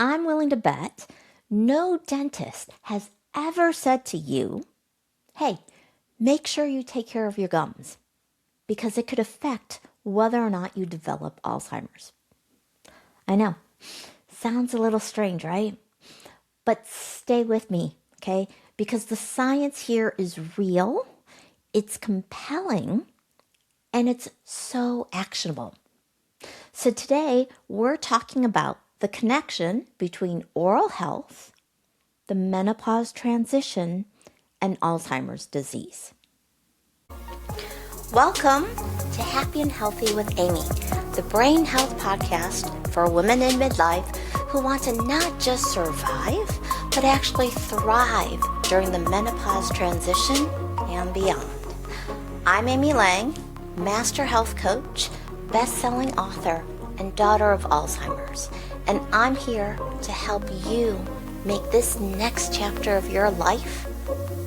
I'm willing to bet no dentist has ever said to you, hey, make sure you take care of your gums because it could affect whether or not you develop Alzheimer's. I know, sounds a little strange, right? But stay with me, okay? Because the science here is real, it's compelling, and it's so actionable. So today we're talking about the connection between oral health, the menopause transition, and Alzheimer's disease. Welcome to Happy and Healthy with Amy, the brain health podcast for women in midlife who want to not just survive, but actually thrive during the menopause transition and beyond. I'm Amy Lang, master health coach, best-selling author, and daughter of Alzheimer's, and I'm here to help you make this next chapter of your life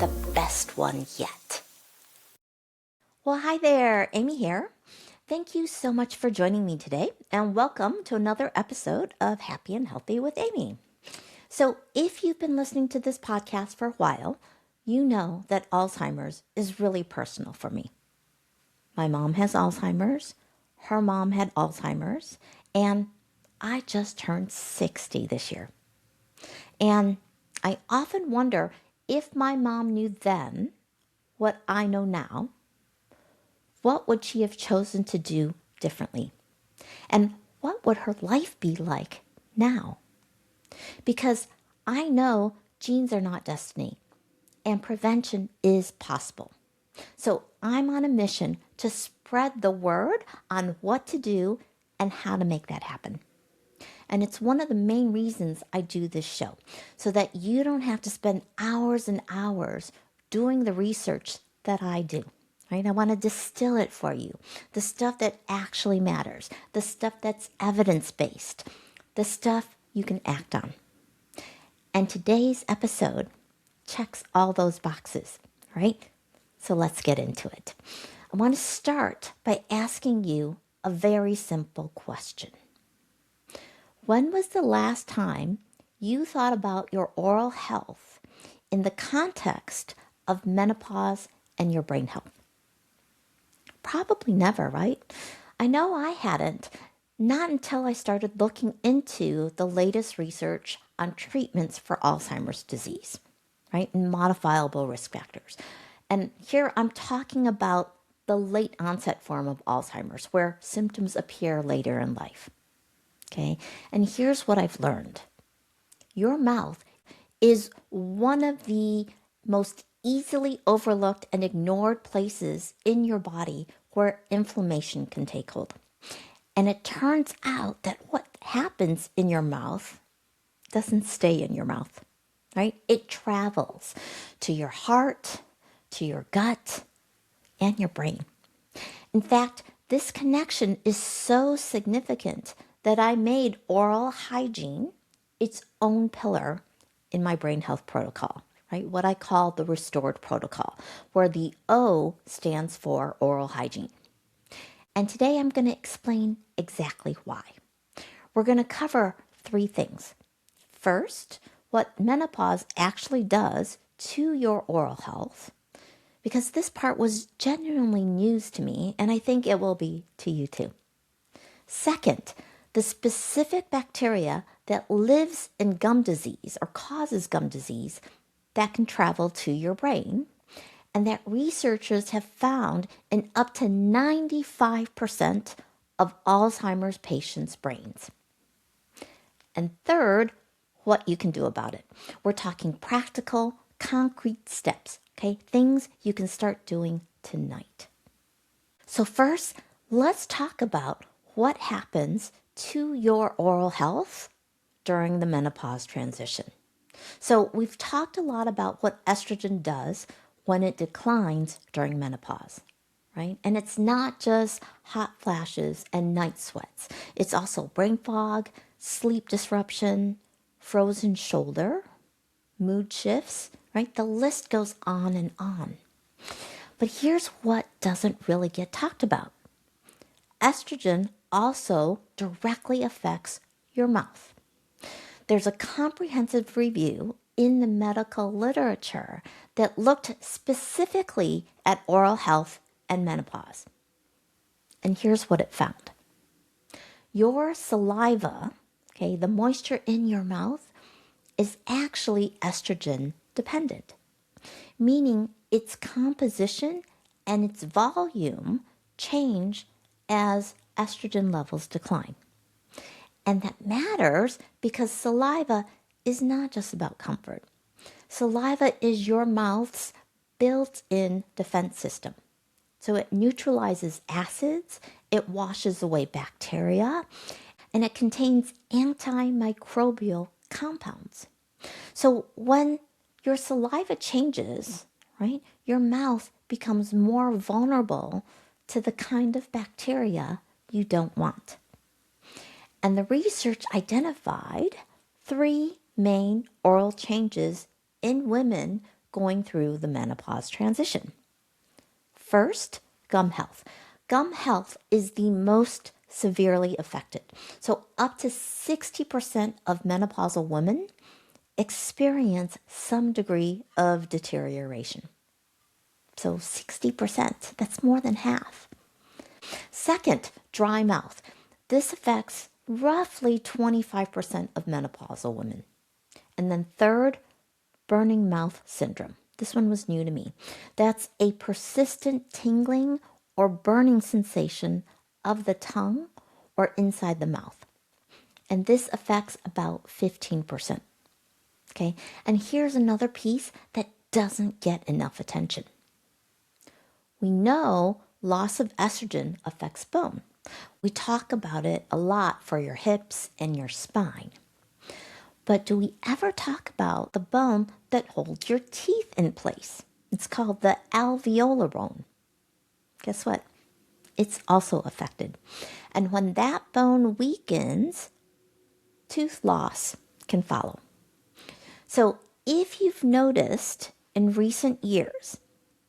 the best one yet. Well, hi there, Amy here. Thank you so much for joining me today, and welcome to another episode of Happy and Healthy with Amy. So if you've been listening to this podcast for a while, you know that Alzheimer's is really personal for me. My mom has Alzheimer's, her mom had Alzheimer's, and I just turned 60 this year. And I often wonder if my mom knew then what I know now, what would she have chosen to do differently? And what would her life be like now? Because I know genes are not destiny and prevention is possible. So I'm on a mission to spread the word on what to do and how to make that happen. And it's one of the main reasons I do this show, so that you don't have to spend hours and hours doing the research that I do. Right? I want to distill it for you. The stuff that actually matters, the stuff that's evidence-based, the stuff you can act on. And today's episode checks all those boxes, right? So let's get into it. I want to start by asking you a very simple question. When was the last time you thought about your oral health in the context of menopause and your brain health? Probably never, right? I know I hadn't, not until I started looking into the latest research on treatments for Alzheimer's disease, right? And modifiable risk factors. And here I'm talking about the late onset form of Alzheimer's, where symptoms appear later in life. Okay? And here's what I've learned. Your mouth is one of the most easily overlooked and ignored places in your body where inflammation can take hold. And it turns out that what happens in your mouth doesn't stay in your mouth, right? It travels to your heart, to your gut, and your brain. In fact, this connection is so significant that I made oral hygiene its own pillar in my brain health protocol, right? What I call the restored protocol, where the O stands for oral hygiene. And today I'm going to explain exactly why. We're going to cover three things. First, what menopause actually does to your oral health, because this part was genuinely news to me, and I think it will be to you too. Second, the specific bacteria that lives in gum disease or causes gum disease that can travel to your brain, and that researchers have found in up to 95% of Alzheimer's patients' brains. And third, what you can do about it. We're talking practical, concrete steps, okay? Things you can start doing tonight. So first, let's talk about what happens to your oral health during the menopause transition. So we've talked a lot about what estrogen does when it declines during menopause, right? And it's not just hot flashes and night sweats. It's also brain fog, sleep disruption, frozen shoulder, mood shifts, right? The list goes on and on. But here's what doesn't really get talked about. Estrogen also directly affects your mouth. There's a comprehensive review in the medical literature that looked specifically at oral health and menopause. And here's what it found. Your saliva, okay, the moisture in your mouth, is actually estrogen dependent, meaning its composition and its volume change as estrogen levels decline. And that matters because saliva is not just about comfort. Saliva is your mouth's built-in defense system. So it neutralizes acids, it washes away bacteria, and it contains antimicrobial compounds. So when your saliva changes, right, your mouth becomes more vulnerable to the kind of bacteria you don't want. And the research identified 3 main oral changes in women going through the menopause transition. First, gum health. Gum health is the most severely affected. So up to 60% of menopausal women experience some degree of deterioration. So 60%, that's more than half. Second, dry mouth. This affects roughly 25% of menopausal women. And then third, burning mouth syndrome. This one was new to me. That's a persistent tingling or burning sensation of the tongue or inside the mouth. And this affects about 15%. Okay, and here's another piece that doesn't get enough attention. We know loss of estrogen affects bone. We talk about it a lot for your hips and your spine. But do we ever talk about the bone that holds your teeth in place? It's called the alveolar bone. Guess what? It's also affected. And when that bone weakens, tooth loss can follow. So if you've noticed in recent years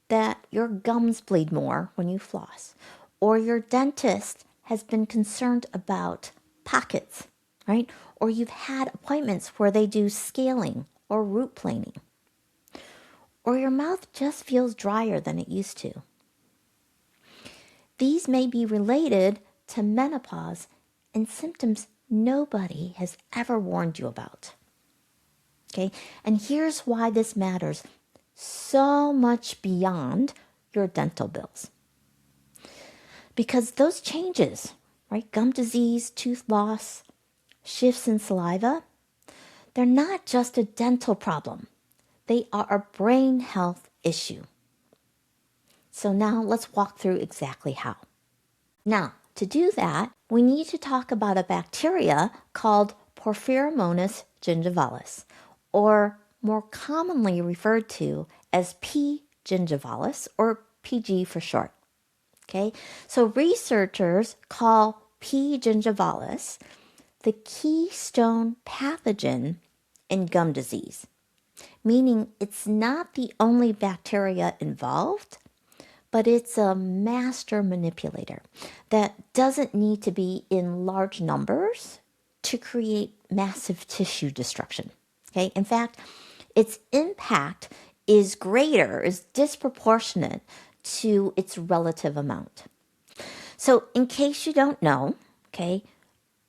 that your gums bleed more when you floss, or your dentist has been concerned about pockets, right? Or you've had appointments where they do scaling or root planing, or your mouth just feels drier than it used to. These may be related to menopause and symptoms nobody has ever warned you about. Okay, and here's why this matters so much beyond your dental bills. Because those changes, right, gum disease, tooth loss, shifts in saliva, they're not just a dental problem. They are a brain health issue. So now let's walk through exactly how. Now, to do that, we need to talk about a bacteria called Porphyromonas gingivalis, or more commonly referred to as P. gingivalis, or PG for short. Okay, so researchers call P. gingivalis the keystone pathogen in gum disease, meaning it's not the only bacteria involved, but it's a master manipulator that doesn't need to be in large numbers to create massive tissue destruction. Okay, in fact, its impact is greater, is disproportionate to its relative amount. So in case you don't know, okay,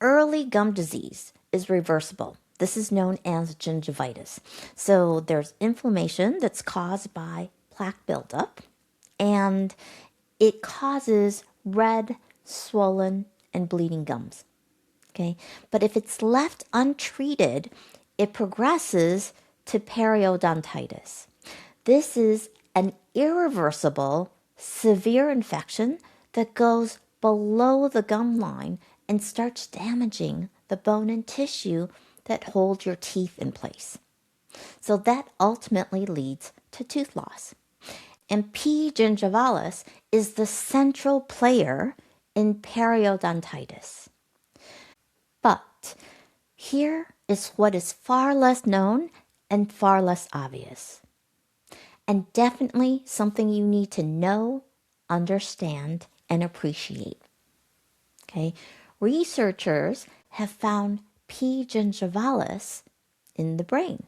early gum disease is reversible. This is known as gingivitis. So there's inflammation that's caused by plaque buildup, and it causes red, swollen, and bleeding gums. Okay, but if it's left untreated, it progresses to periodontitis. This is an irreversible, severe infection that goes below the gum line and starts damaging the bone and tissue that hold your teeth in place. So that ultimately leads to tooth loss. And P. gingivalis is the central player in periodontitis. But here is what is far less known and far less obvious, and definitely something you need to know, understand, and appreciate. Okay, researchers have found P. gingivalis in the brain.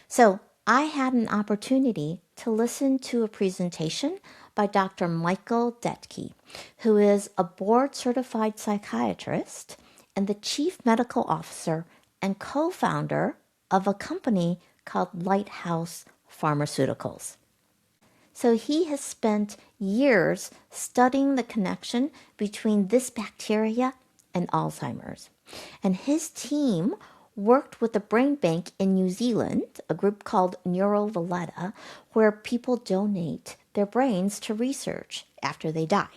So I had an opportunity to listen to a presentation by Dr. Michael Detke, who is a board-certified psychiatrist and the chief medical officer and co-founder of a company called Lighthouse Pharmaceuticals. So he has spent years studying the connection between this bacteria and Alzheimer's. And his team worked with a brain bank in New Zealand, a group called Neuro Valletta, where people donate their brains to research after they die.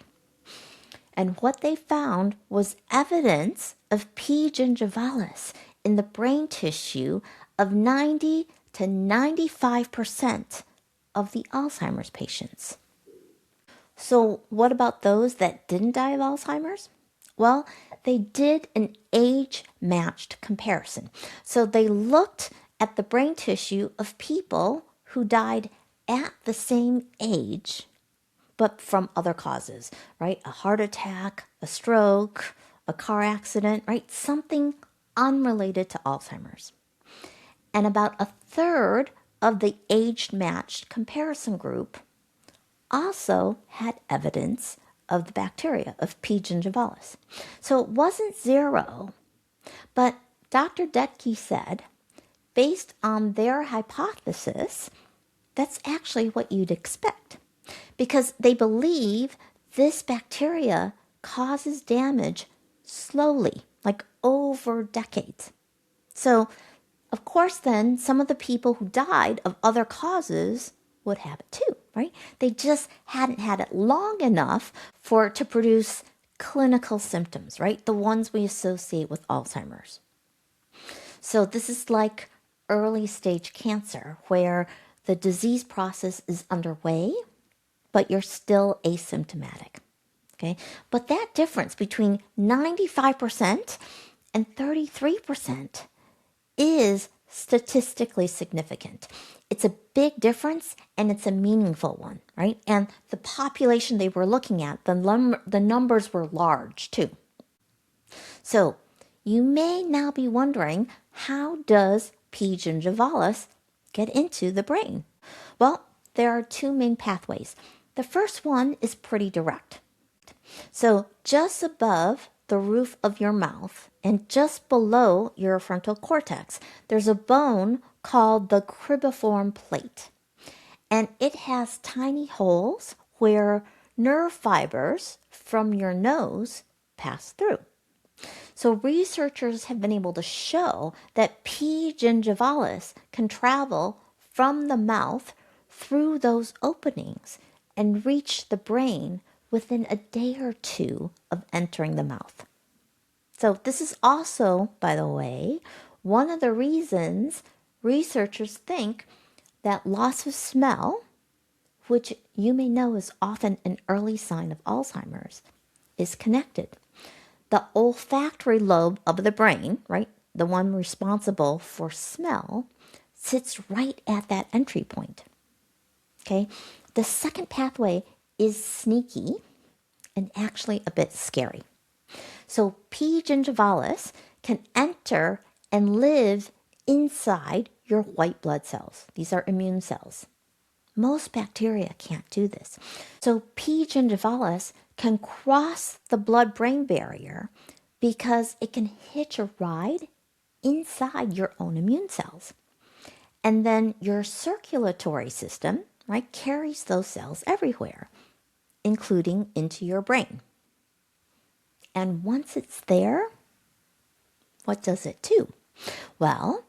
And what they found was evidence of P. gingivalis in the brain tissue of 90 to 95% of the Alzheimer's patients. So what about those that didn't die of Alzheimer's? Well, they did an age-matched comparison. So they looked at the brain tissue of people who died at the same age, but from other causes, right? A heart attack, a stroke, a car accident, right? Something unrelated to Alzheimer's. And about a third of the age-matched comparison group also had evidence of the bacteria, of P. gingivalis. So it wasn't zero, but Dr. Detke said, based on their hypothesis, that's actually what you'd expect, because they believe this bacteria causes damage slowly, like over decades. So, of course, then some of the people who died of other causes would have it too, right? They just hadn't had it long enough for it to produce clinical symptoms, right? The ones we associate with Alzheimer's. So this is like early stage cancer, where the disease process is underway, but you're still asymptomatic, okay? But that difference between 95% and 33% is statistically significant. It's a big difference, and it's a meaningful one, right? And the population they were looking at, the numbers were large too. So you may now be wondering, how does P. gingivalis get into the brain? Well, there are two main pathways. The first one is pretty direct. So just above the roof of your mouth and just below your frontal cortex, there's a bone called the cribriform plate. And it has tiny holes where nerve fibers from your nose pass through. So researchers have been able to show that P. gingivalis can travel from the mouth through those openings and reach the brain within a day or two of entering the mouth. So this is also, by the way, one of the reasons researchers think that loss of smell, which you may know is often an early sign of Alzheimer's, is connected. The olfactory lobe of the brain, right, the one responsible for smell, sits right at that entry point. Okay? The second pathway is sneaky and actually a bit scary. So P. gingivalis can enter and live inside your white blood cells. These are immune cells. Most bacteria can't do this. So P. gingivalis can cross the blood-brain barrier because it can hitch a ride inside your own immune cells. And then your circulatory system, right, carries those cells everywhere, including into your brain. And once it's there, what does it do? Well,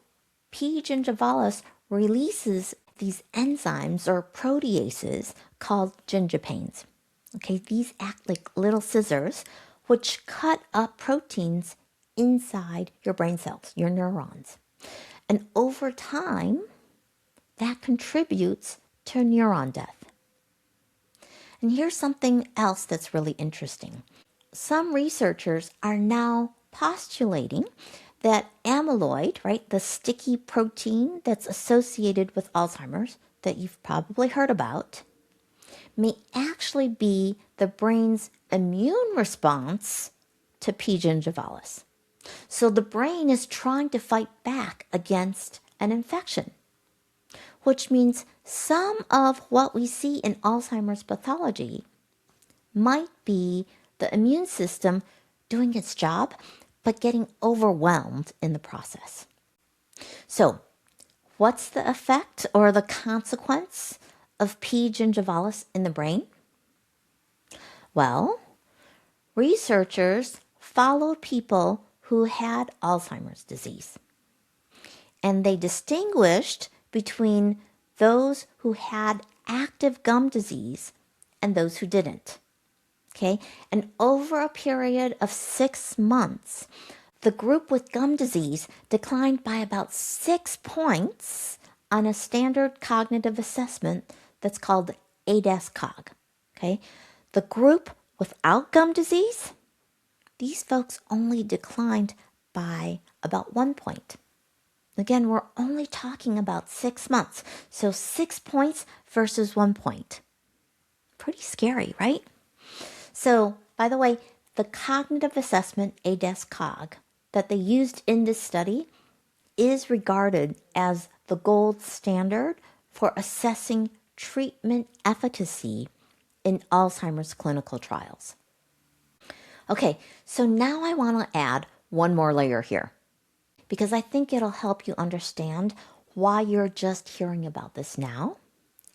P. gingivalis releases these enzymes or proteases called gingipanes. Okay, these act like little scissors which cut up proteins inside your brain cells, your neurons. And over time, that contributes to neuron death. And here's something else that's really interesting. Some researchers are now postulating that amyloid, right, the sticky protein that's associated with Alzheimer's that you've probably heard about, may actually be the brain's immune response to P. gingivalis. So the brain is trying to fight back against an infection, which means some of what we see in Alzheimer's pathology might be the immune system doing its job, but getting overwhelmed in the process. So, what's the effect or the consequence of P. gingivalis in the brain? Well, researchers followed people who had Alzheimer's disease, and they distinguished between those who had active gum disease and those who didn't. Okay, and over a period of 6 months, the group with gum disease declined by about 6 points on a standard cognitive assessment that's called ADAS-Cog. Okay, the group without gum disease, these folks only declined by about 1 point. Again, we're only talking about 6 months, so 6 points versus 1 point. Pretty scary, right? So, by the way, the cognitive assessment, ADAS-Cog, that they used in this study is regarded as the gold standard for assessing treatment efficacy in Alzheimer's clinical trials. Okay, so now I want to add one more layer here, because I think it'll help you understand why you're just hearing about this now.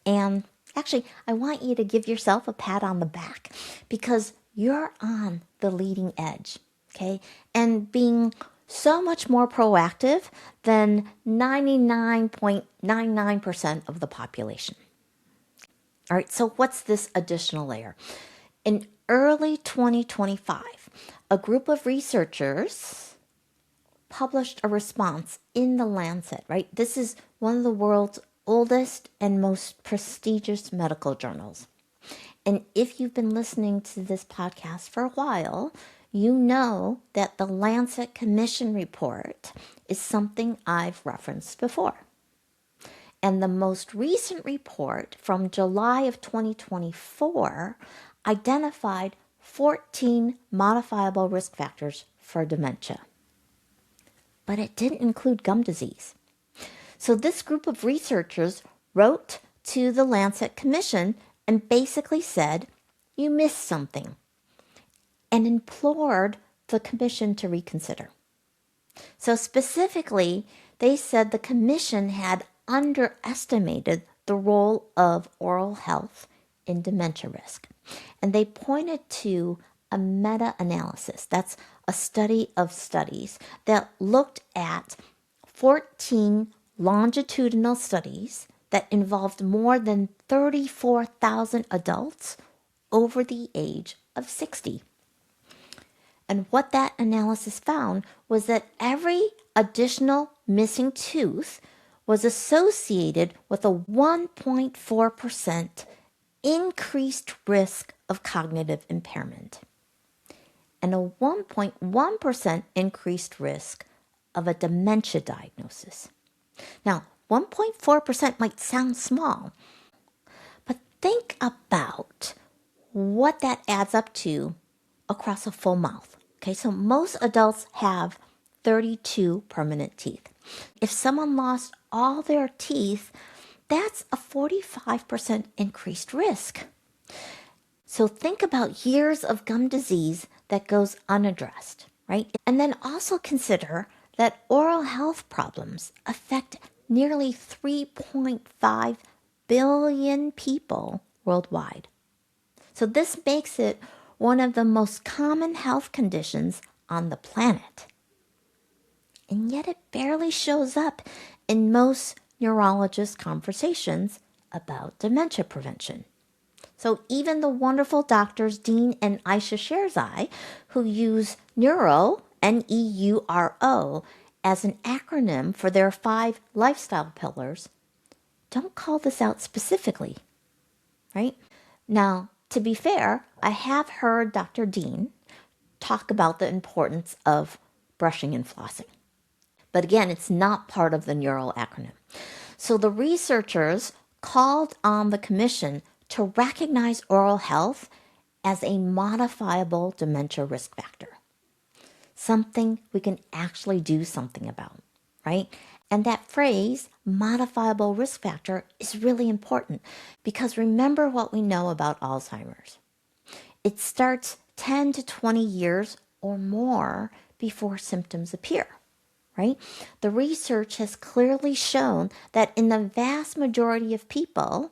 And actually, I want you to give yourself a pat on the back because you're on the leading edge, okay? And being so much more proactive than 99.99% of the population. All right, so what's this additional layer? In early 2025, a group of researchers published a response in The Lancet, right? This is one of the world's oldest and most prestigious medical journals. And if you've been listening to this podcast for a while, you know that the Lancet Commission report is something I've referenced before. And the most recent report from July of 2024 identified 14 modifiable risk factors for dementia. But it didn't include gum disease. So this group of researchers wrote to the Lancet Commission and basically said, you missed something, and implored the commission to reconsider. So specifically, they said the commission had underestimated the role of oral health in dementia risk. And they pointed to a meta-analysis. That's a study of studies that looked at 14 longitudinal studies that involved more than 34,000 adults over the age of 60. And what that analysis found was that every additional missing tooth was associated with a 1.4% increased risk of cognitive impairment and a 1.1% increased risk of a dementia diagnosis. Now, 1.4% might sound small, but think about what that adds up to across a full mouth. Okay, so most adults have 32 permanent teeth. If someone lost all their teeth, that's a 45% increased risk. So think about years of gum disease that goes unaddressed, right? And then also consider that oral health problems affect nearly 3.5 billion people worldwide. So this makes it one of the most common health conditions on the planet. And yet it barely shows up in most neurologists' conversations about dementia prevention. So even the wonderful doctors Dean and Aisha Sherzai, who use Neuro, N-E-U-R-O, as an acronym for their 5 lifestyle pillars, don't call this out specifically, right? Now, to be fair, I have heard Dr. Dean talk about the importance of brushing and flossing. But again, it's not part of the neural acronym. So the researchers called on the commission to recognize oral health as a modifiable dementia risk factor. something we can actually do something about, right? And that phrase, modifiable risk factor, is really important because remember what we know about Alzheimer's. It starts 10 to 20 years or more before symptoms appear, right? The research has clearly shown that in the vast majority of people,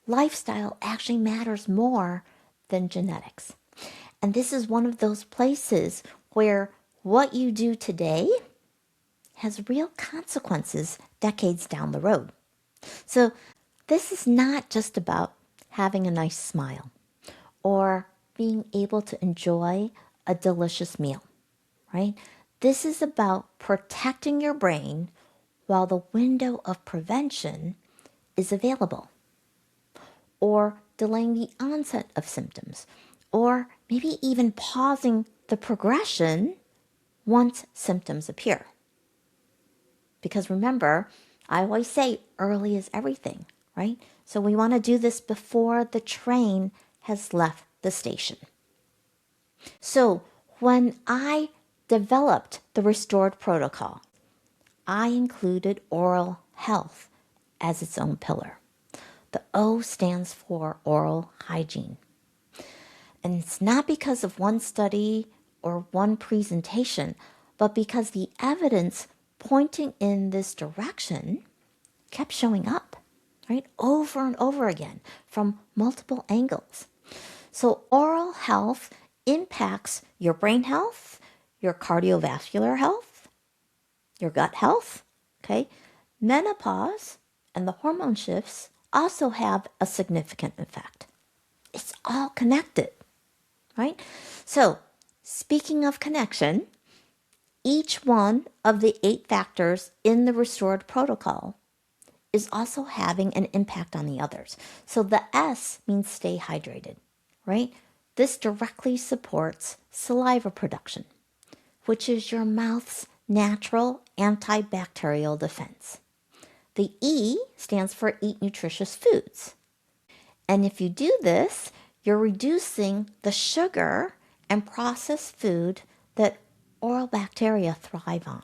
lifestyle actually matters more than genetics. And this is one of those places where what you do today has real consequences decades down the road. So this is not just about having a nice smile or being able to enjoy a delicious meal, right? This is about protecting your brain while the window of prevention is available, or delaying the onset of symptoms, or maybe even pausing the progression once symptoms appear. Because remember, I always say early is everything, right? So we want to do this before the train has left the station. So when I developed the restored protocol, I included oral health as its own pillar. The O stands for oral hygiene. And it's not because of one study or one presentation, but because the evidence pointing in this direction kept showing up, right? Over and over again from multiple angles. So oral health impacts your brain health, your cardiovascular health, your gut health, okay? Menopause and the hormone shifts also have a significant effect. It's all connected, right? So speaking of connection, each one of the 8 factors in the restored protocol is also having an impact on the others. So the S means stay hydrated, right? This directly supports saliva production, which is your mouth's natural antibacterial defense. The E stands for eat nutritious foods. And if you do this, you're reducing the sugar and processed food that oral bacteria thrive on.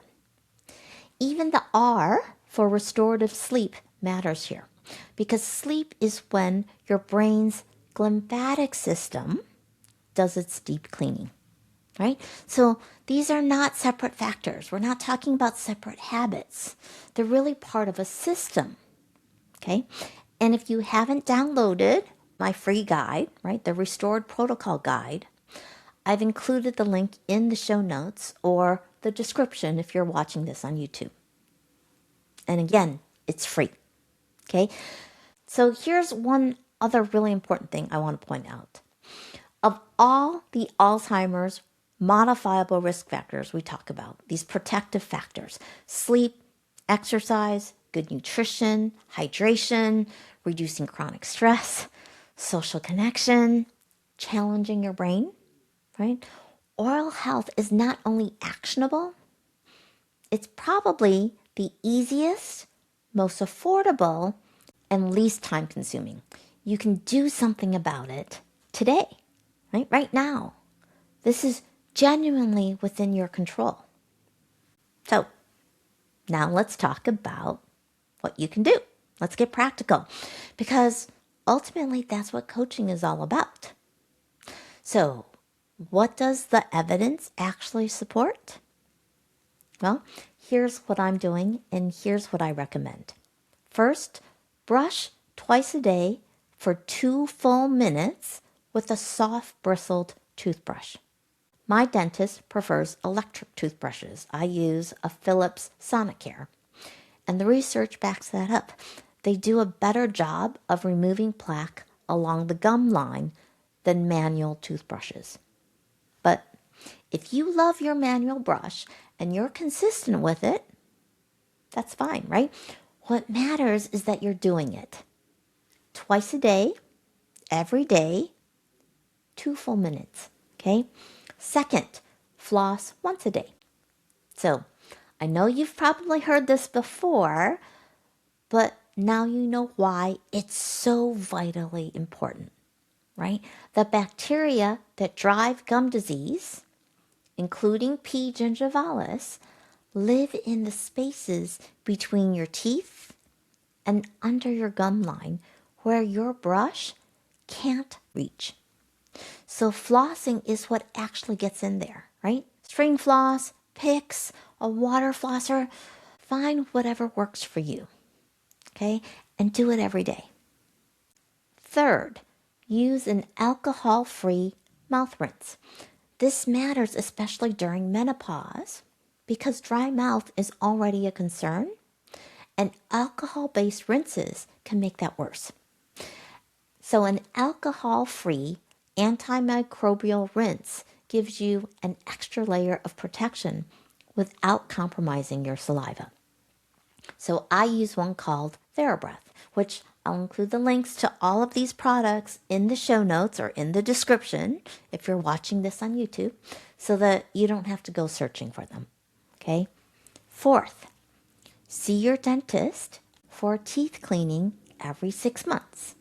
Even the R for restorative sleep matters here because sleep is when your brain's glymphatic system does its deep cleaning, right? So these are not separate factors. We're not talking about separate habits. They're really part of a system, okay? And if you haven't downloaded my free guide, right, the Restored Protocol Guide, I've included the link in the show notes or the description if you're watching this on YouTube. And again, it's free, okay? So here's one other really important thing I want to point out. Of all the Alzheimer's modifiable risk factors we talk about, these protective factors, sleep, exercise, good nutrition, hydration, reducing chronic stress, social connection, challenging your brain, right? Oral health is not only actionable, it's probably the easiest, most affordable, and least time consuming. You can do something about it today, right? Right now. This is genuinely within your control. So now let's talk about what you can do. Let's get practical because ultimately that's what coaching is all about. So what does the evidence actually support? Well, here's what I'm doing and here's what I recommend. First, brush twice a day for 2 full minutes with a soft bristled toothbrush. My dentist prefers electric toothbrushes. I use a Philips Sonicare, and the research backs that up. They do a better job of removing plaque along the gum line than manual toothbrushes. But if you love your manual brush and you're consistent with it, that's fine, right? What matters is that you're doing it twice a day, every day, 2 full minutes, okay? Second, floss once a day. So I know you've probably heard this before, but now you know why it's so vitally important, right? The bacteria that drive gum disease, including P. gingivalis, live in the spaces between your teeth and under your gum line where your brush can't reach. So flossing is what actually gets in there, right? String floss, picks, a water flosser, find whatever works for you, okay? And do it every day. Third, use an alcohol-free mouth rinse. This matters especially during menopause because dry mouth is already a concern, and alcohol-based rinses can make that worse. So an alcohol-free antimicrobial rinse gives you an extra layer of protection without compromising your saliva. So I use one called TheraBreath, which I'll include the links to all of these products in the show notes or in the description if you're watching this on YouTube, so that you don't have to go searching for them. Okay? Fourth, see your dentist for teeth cleaning every 6 months,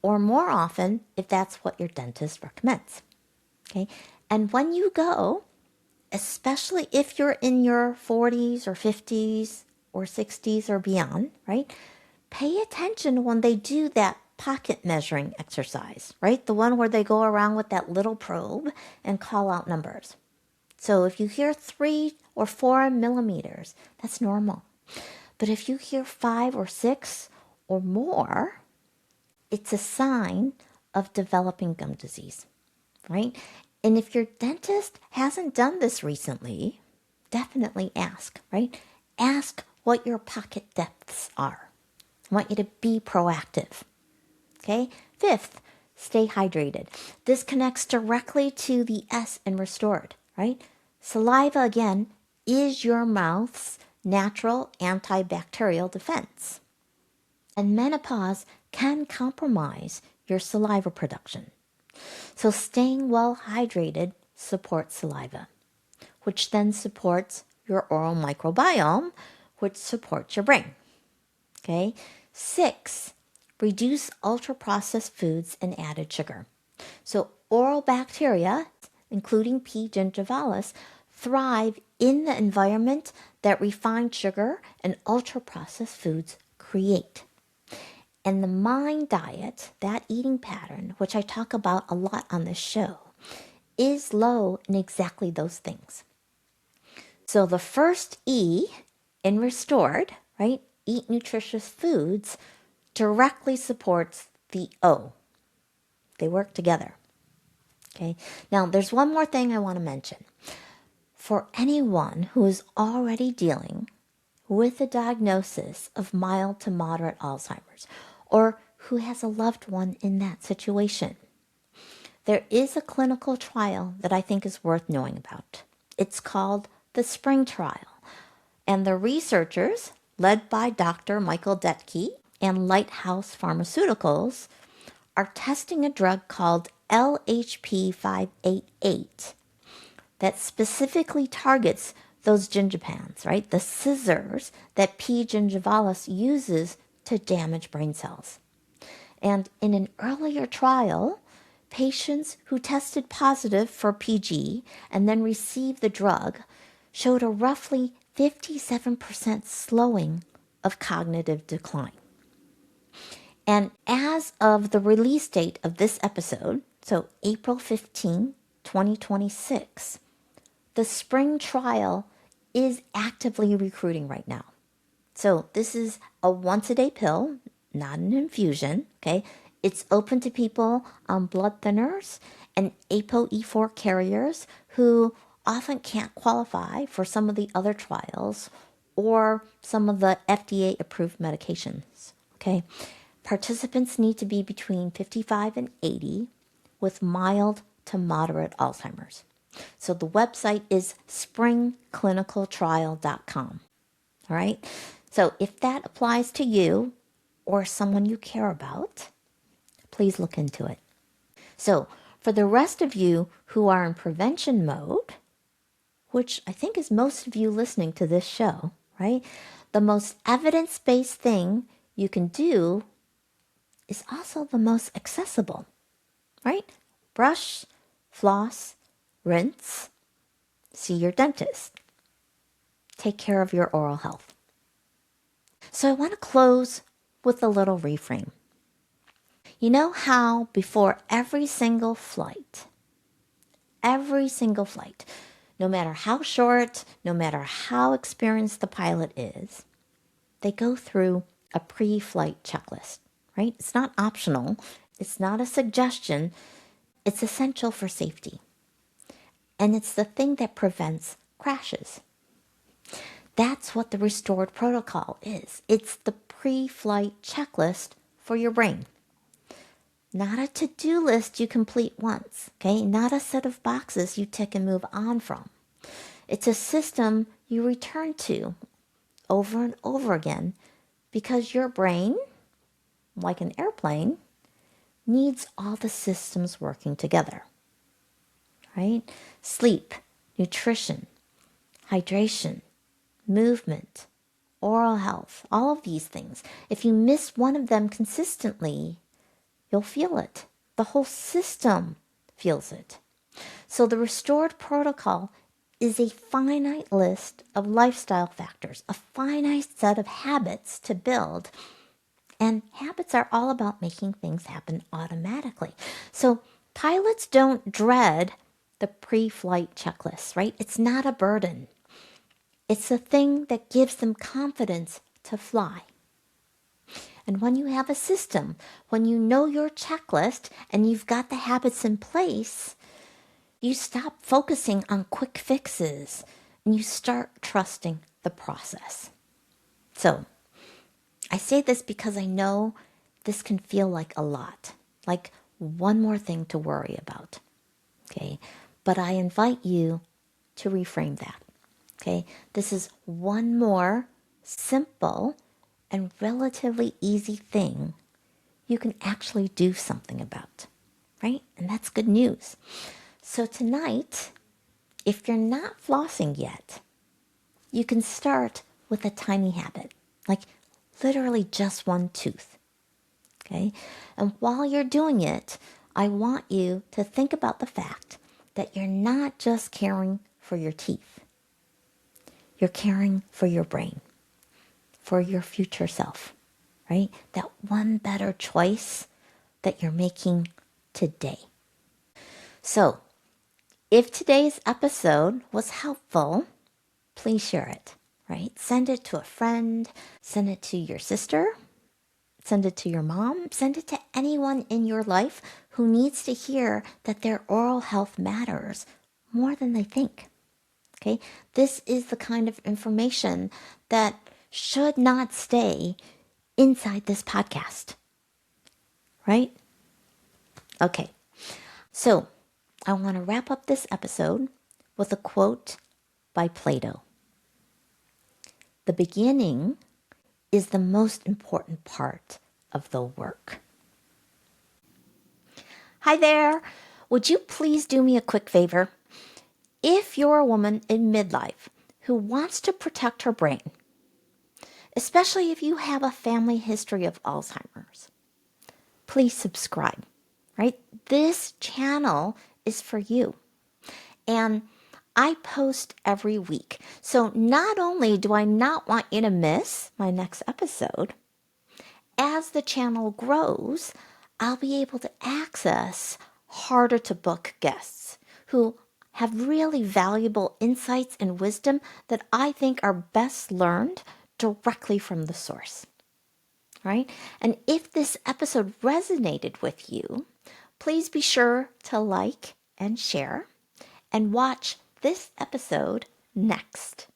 or more often if that's what your dentist recommends. Okay? And when you go, especially if you're in your 40s or 50s or 60s or beyond, right? Pay attention when they do that pocket measuring exercise, right? The one where they go around with that little probe and call out numbers. So if you hear 3 or 4 millimeters, that's normal. But if you hear 5 or 6 or more, it's a sign of developing gum disease, right? And if your dentist hasn't done this recently, definitely ask, right? Ask what your pocket depths are. I want you to be proactive. Okay? Fifth, stay hydrated. This connects directly to the S in restored, right? Saliva, again, is your mouth's natural antibacterial defense. And menopause can compromise your saliva production. So staying well hydrated supports saliva, which then supports your oral microbiome, which supports your brain. Okay? 6, reduce ultra-processed foods and added sugar. So oral bacteria, including P. gingivalis, thrive in the environment that refined sugar and ultra-processed foods create. And the mind diet, that eating pattern, which I talk about a lot on this show, is low in exactly those things. So the first E in restored, right, eat nutritious foods, directly supports the O. They work together. Okay. Now, there's one more thing I want to mention. For anyone who is already dealing with a diagnosis of mild to moderate Alzheimer's, or who has a loved one in that situation, there is a clinical trial that I think is worth knowing about. It's called the SPRING trial, and the researchers, led by Dr. Michael Detke and Lighthouse Pharmaceuticals, are testing a drug called LHP588 that specifically targets those gingipans, right? The scissors that P. gingivalis uses to damage brain cells. And in an earlier trial, patients who tested positive for PG and then received the drug showed a roughly 57% slowing of cognitive decline. And as of the release date of this episode, so April 15, 2026, the SPRING trial is actively recruiting right now. So this is a once-a-day pill, not an infusion, okay? It's open to people on blood thinners and ApoE4 carriers who often can't qualify for some of the other trials or some of the FDA-approved medications, okay? Participants need to be between 55 and 80 with mild to moderate Alzheimer's. So the website is springclinicaltrial.com. All right? So if that applies to you or someone you care about, please look into it. So for the rest of you who are in prevention mode, which I think is most of you listening to this show, right? The most evidence-based thing you can do is also the most accessible, right? Brush, floss, rinse, see your dentist, take care of your oral health. So I want to close with a little reframe. You know how before every single flight, no matter how short, no matter how experienced the pilot is, they go through a pre-flight checklist, right? It's not optional. It's not a suggestion. It's essential for safety. And it's the thing that prevents crashes. That's what the restored protocol is. It's the pre-flight checklist for your brain. Not a to-do list you complete once, okay? Not a set of boxes you tick and move on from. It's a system you return to over and over again because your brain, like an airplane, needs all the systems working together, right? Sleep, nutrition, hydration, movement, oral health, all of these things. If you miss one of them consistently, you'll feel it. The whole system feels it. So the restored protocol is a finite list of lifestyle factors, a finite set of habits to build. And habits are all about making things happen automatically. So pilots don't dread the pre-flight checklist, right? It's not a burden. It's the thing that gives them confidence to fly. And when you have a system, when you know your checklist and you've got the habits in place, you stop focusing on quick fixes and you start trusting the process. So I say this because I know this can feel like a lot, like one more thing to worry about, okay? But I invite you to reframe that, okay? This is one more simple and relatively easy thing you can actually do something about, right? And that's good news. So tonight, if you're not flossing yet, you can start with a tiny habit, like literally just one tooth, okay? And while you're doing it, I want you to think about the fact that you're not just caring for your teeth. You're caring for your brain, for your future self, right? That one better choice that you're making today. So, if today's episode was helpful, please share it, right? Send it to a friend, send it to your sister, send it to your mom, send it to anyone in your life who needs to hear that their oral health matters more than they think. Okay? This is the kind of information that should not stay inside this podcast, right? Okay. So, I want to wrap up this episode with a quote by Plato. The beginning is the most important part of the work. Hi there. Would you please do me a quick favor? If you're a woman in midlife who wants to protect her brain, especially if you have a family history of Alzheimer's, please subscribe, right? This channel is for you. And I post every week. So not only do I not want you to miss my next episode, as the channel grows, I'll be able to access harder to book guests who have really valuable insights and wisdom that I think are best learned directly from the source. Right? And if this episode resonated with you, please be sure to like and share and watch this episode next.